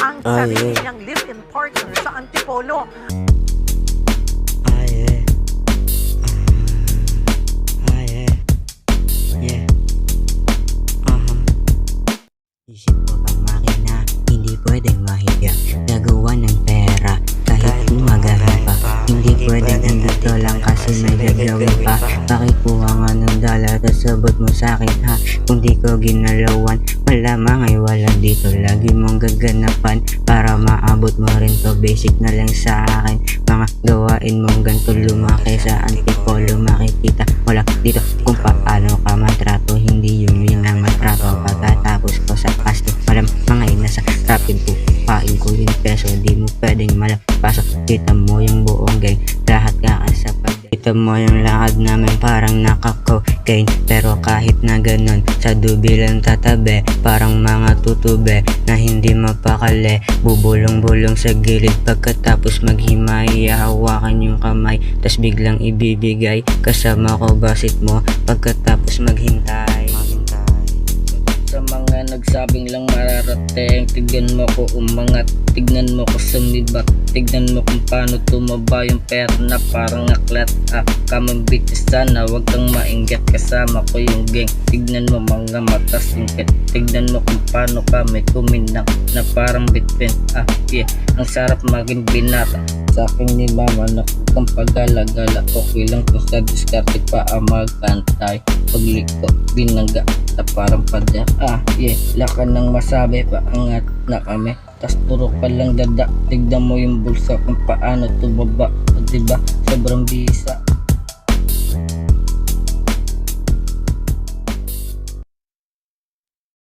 ang sarili niyang live-in partner sa Antipolo. Isip ko pang makina, hindi pwedeng mahiya. Gagawa ng pera, kahit umagahin pa. Hindi pwedeng andito lang kasi may gagawin pa. Pakikuha nga ng dala, tas sabot mo sa'kin ha. Kung di ko ginalawan, malamang ay wala dito. Lagi mong gaganapan, para maabot mo rin to. Basic na lang sa akin, mga gawain mong ganito. Lumaki sa Antipolo, makikita wala dito kung paano ka matrato. Hindi yung minang matrato. Pagkatapos ko sa pasto, malam mga nasa trapin po. Pain ko yung peso, di mo pwedeng malapasok. Kita mo yung buong gang, lahat kakasapag. Kita mo yung lakad namin parang naka-cocaine. Pero kahit na ganun, sa dubi lang tatabi. Parang mga tutube na hindi mapakali. Bubulong-bulong sa gilid, pagkatapos maghimay. Hawakan yung kamay, tas biglang ibibigay. Kasama ko basit mo, pagkatapos maghintay. Sa mga nagsabing lang mararating, tignan mo ko umangat, tignan mo ko sumibat, tignan mo kung paano tumaba yung pera na parang aklat. Kamang bitis sana, wag kang maingat, kasama ko yung gang. Tignan mo mga mata singkit, tignan mo kung paano kami kuminak na parang bitpin. Ang sarap maging binata sa akin ni mama na kung pagala-gala. Okay lang kung sa diskarte pa magkantay, pagliko binangga na parang pada. Lakan ng masabi, paangat na kami, tas puro pa lang dada. Tignan mo yung bulsa kung paano tumaba, diba sobrang bisa.